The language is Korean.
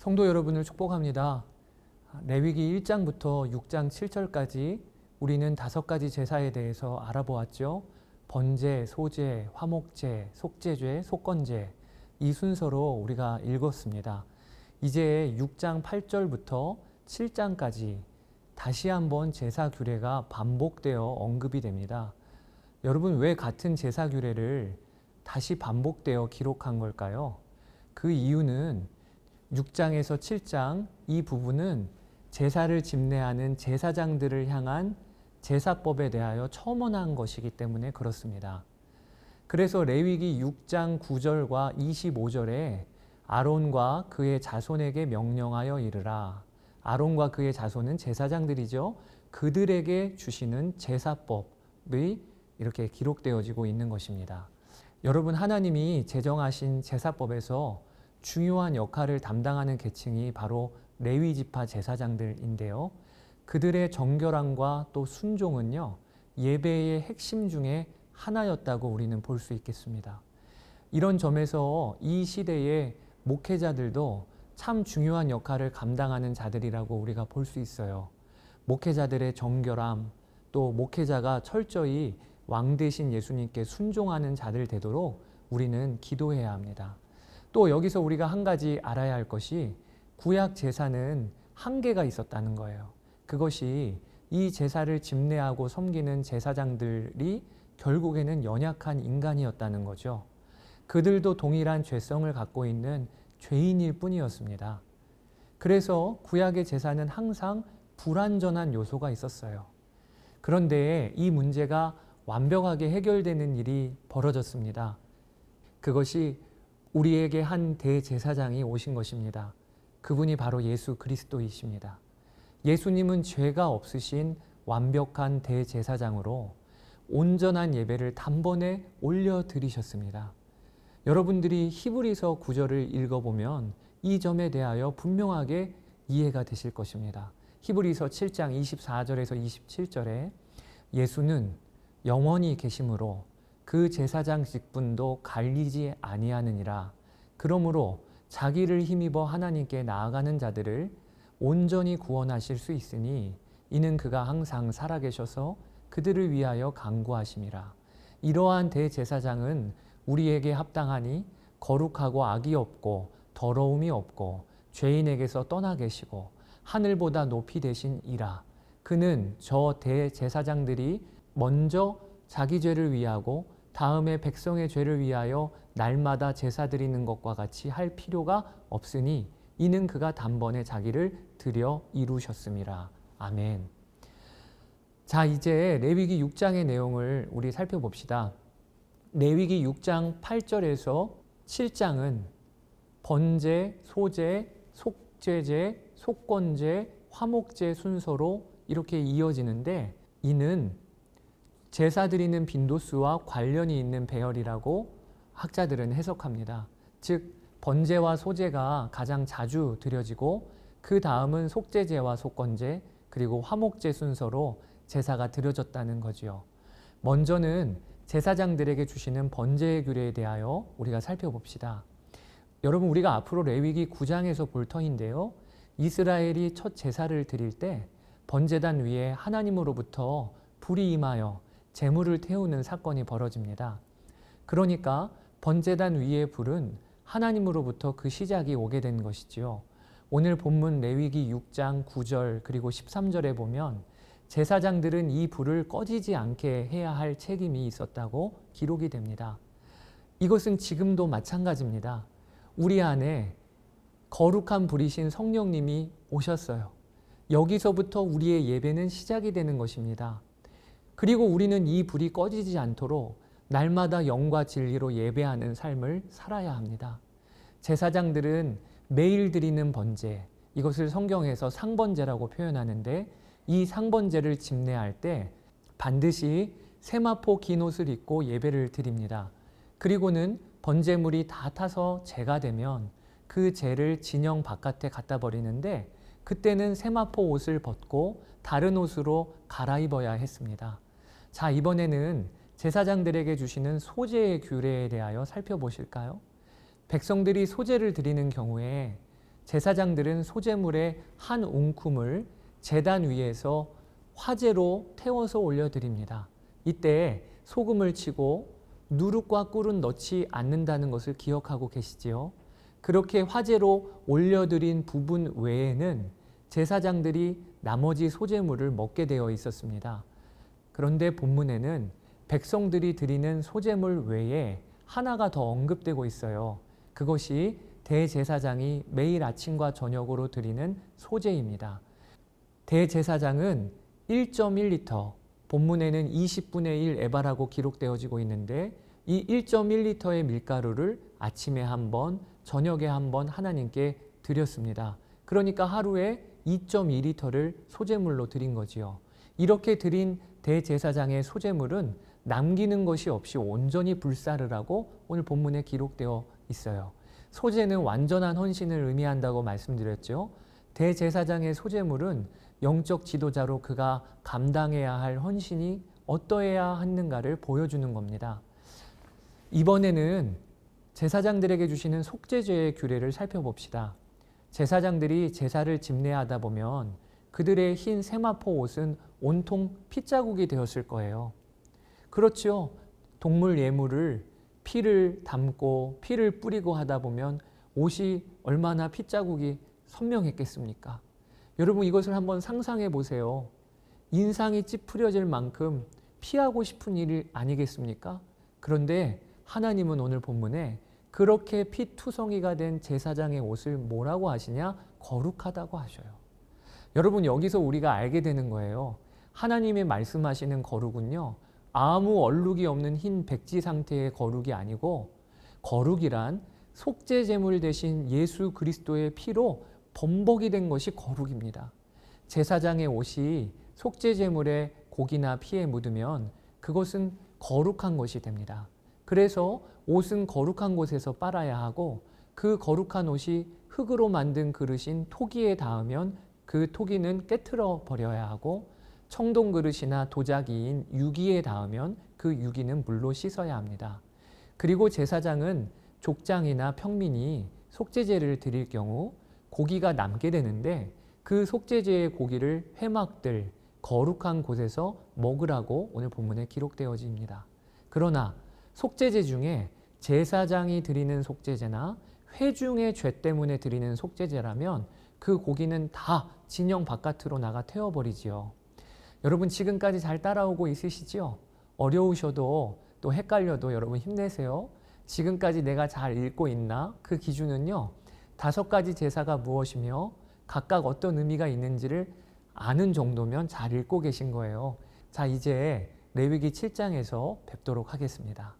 성도 여러분을 축복합니다. 레위기 1장부터 6장 7절까지 우리는 5가지 제사에 대해서 알아보았죠. 번제, 소제, 화목제, 속죄제, 속건제, 이 순서로 우리가 읽었습니다. 이제 6장 8절부터 7장까지 다시 한번 제사 규례가 반복되어 언급이 됩니다. 여러분, 왜 같은 제사 규례를 다시 반복되어 기록한 걸까요? 그 이유는 6장에서 7장 이 부분은 제사를 집례하는 제사장들을 향한 제사법에 대하여 첨언한 것이기 때문에 그렇습니다. 그래서 레위기 6장 9절과 25절에 아론과 그의 자손에게 명령하여 이르라. 아론과 그의 자손은 제사장들이죠. 그들에게 주시는 제사법이 이렇게 기록되어지고 있는 것입니다. 여러분, 하나님이 제정하신 제사법에서 중요한 역할을 담당하는 계층이 바로 레위 지파 제사장들인데요. 그들의 정결함과 또 순종은요, 예배의 핵심 중에 하나였다고 우리는 볼 수 있겠습니다. 이런 점에서 이 시대의 목회자들도 참 중요한 역할을 감당하는 자들이라고 우리가 볼 수 있어요. 목회자들의 정결함, 또 목회자가 철저히 왕 대신 예수님께 순종하는 자들 되도록 우리는 기도해야 합니다. 또 여기서 우리가 한 가지 알아야 할 것이 구약 제사는 한계가 있었다는 거예요. 그것이 이 제사를 집례하고 섬기는 제사장들이 결국에는 연약한 인간이었다는 거죠. 그들도 동일한 죄성을 갖고 있는 죄인일 뿐이었습니다. 그래서 구약의 제사는 항상 불완전한 요소가 있었어요. 그런데 이 문제가 완벽하게 해결되는 일이 벌어졌습니다. 그것이 우리에게 한 대제사장이 오신 것입니다. 그분이 바로 예수 그리스도이십니다. 예수님은 죄가 없으신 완벽한 대제사장으로 온전한 예배를 단번에 올려드리셨습니다. 여러분들이 히브리서 9절을 읽어보면 이 점에 대하여 분명하게 이해가 되실 것입니다. 히브리서 7장 24절에서 27절에 예수는 영원히 계심으로 그 제사장 직분도 갈리지 아니하느니라. 그러므로 자기를 힘입어 하나님께 나아가는 자들을 온전히 구원하실 수 있으니 이는 그가 항상 살아계셔서 그들을 위하여 간구하심이라. 이러한 대제사장은 우리에게 합당하니 거룩하고 악이 없고 더러움이 없고 죄인에게서 떠나 계시고 하늘보다 높이 되신 이라. 그는 저 대제사장들이 먼저 자기 죄를 위하고 다음에 백성의 죄를 위하여 날마다 제사 드리는 것과 같이 할 필요가 없으니 이는 그가 단번에 자기를 드려 이루셨음이라. 아멘. 자, 이제 레위기 6장의 내용을 우리 살펴봅시다. 레위기 6장 8절에서 7장은 번제, 소제, 속죄제, 속건제, 화목제 순서로 이렇게 이어지는데 이는 제사 드리는 빈도수와 관련이 있는 배열이라고 학자들은 해석합니다. 즉 번제와 소제가 가장 자주 드려지고 그 다음은 속죄제와 속건제 그리고 화목제 순서로 제사가 드려졌다는 거지요. 먼저는 제사장들에게 주시는 번제의 규례에 대하여 우리가 살펴봅시다. 여러분, 우리가 앞으로 레위기 9장에서 볼 터인데요. 이스라엘이 첫 제사를 드릴 때 번제단 위에 하나님으로부터 불이 임하여 제물을 태우는 사건이 벌어집니다. 그러니까 번제단 위의 불은 하나님으로부터 그 시작이 오게 된 것이지요. 오늘 본문 레위기 6장 9절 그리고 13절에 보면 제사장들은 이 불을 꺼지지 않게 해야 할 책임이 있었다고 기록이 됩니다. 이것은 지금도 마찬가지입니다. 우리 안에 거룩한 불이신 성령님이 오셨어요. 여기서부터 우리의 예배는 시작이 되는 것입니다. 그리고 우리는 이 불이 꺼지지 않도록 날마다 영과 진리로 예배하는 삶을 살아야 합니다. 제사장들은 매일 드리는 번제, 이것을 성경에서 상번제라고 표현하는데 이 상번제를 집례할 때 반드시 세마포 긴 옷을 입고 예배를 드립니다. 그리고는 번제물이 다 타서 제가 되면 그 제를 진영 바깥에 갖다 버리는데 그때는 세마포 옷을 벗고 다른 옷으로 갈아입어야 했습니다. 자, 이번에는 제사장들에게 주시는 소제의 규례에 대하여 살펴보실까요? 백성들이 소제를 드리는 경우에 제사장들은 소제물의 한 웅큼을 제단 위에서 화제로 태워서 올려드립니다. 이때 소금을 치고 누룩과 꿀은 넣지 않는다는 것을 기억하고 계시지요. 그렇게 화제로 올려드린 부분 외에는 제사장들이 나머지 소제물을 먹게 되어 있었습니다. 그런데 본문에는 백성들이 드리는 소제물 외에 하나가 더 언급되고 있어요. 그것이 대제사장이 매일 아침과 저녁으로 드리는 소제입니다. 대제사장은 1.1리터, 본문에는 20분의 1 에바라고 기록되어지고 있는데 이 1.1리터의 밀가루를 아침에 한 번, 저녁에 한 번 하나님께 드렸습니다. 그러니까 하루에 2.2리터를 소제물로 드린 거지요. 이렇게 드린 대제사장의 소제물은 남기는 것이 없이 온전히 불사르라고 오늘 본문에 기록되어 있어요. 소제는 완전한 헌신을 의미한다고 말씀드렸죠. 대제사장의 소제물은 영적 지도자로 그가 감당해야 할 헌신이 어떠해야 하는가를 보여주는 겁니다. 이번에는 제사장들에게 주시는 속죄제의 규례를 살펴봅시다. 제사장들이 제사를 집례하다 보면 그들의 흰 세마포 옷은 온통 핏자국이 되었을 거예요. 그렇죠. 동물 예물을 피를 담고 피를 뿌리고 하다 보면 옷이 얼마나 핏자국이 선명했겠습니까? 여러분 이것을 한번 상상해 보세요. 인상이 찌푸려질 만큼 피하고 싶은 일 아니겠습니까? 그런데 하나님은 오늘 본문에 그렇게 피투성이가 된 제사장의 옷을 뭐라고 하시냐? 거룩하다고 하셔요. 여러분 여기서 우리가 알게 되는 거예요. 하나님이 말씀하시는 거룩은요. 아무 얼룩이 없는 흰 백지 상태의 거룩이 아니고 거룩이란 속죄제물 대신 예수 그리스도의 피로 범벅이 된 것이 거룩입니다. 제사장의 옷이 속죄제물에 고기나 피에 묻으면 그것은 거룩한 것이 됩니다. 그래서 옷은 거룩한 곳에서 빨아야 하고 그 거룩한 옷이 흙으로 만든 그릇인 토기에 닿으면 그 토기는 깨트려 버려야 하고 청동 그릇이나 도자기인 유기에 닿으면 그 유기는 물로 씻어야 합니다. 그리고 제사장은 족장이나 평민이 속죄제를 드릴 경우 고기가 남게 되는데 그 속죄제의 고기를 회막들, 거룩한 곳에서 먹으라고 오늘 본문에 기록되어집니다. 그러나 속죄제 중에 제사장이 드리는 속죄제나 회중의 죄 때문에 드리는 속죄제라면 그 고기는 다 진영 바깥으로 나가 태워버리지요. 여러분 지금까지 잘 따라오고 있으시지요? 어려우셔도 또 헷갈려도 여러분 힘내세요. 지금까지 내가 잘 읽고 있나? 그 기준은요. 5가지 제사가 무엇이며 각각 어떤 의미가 있는지를 아는 정도면 잘 읽고 계신 거예요. 자, 이제 레위기 7장에서 뵙도록 하겠습니다.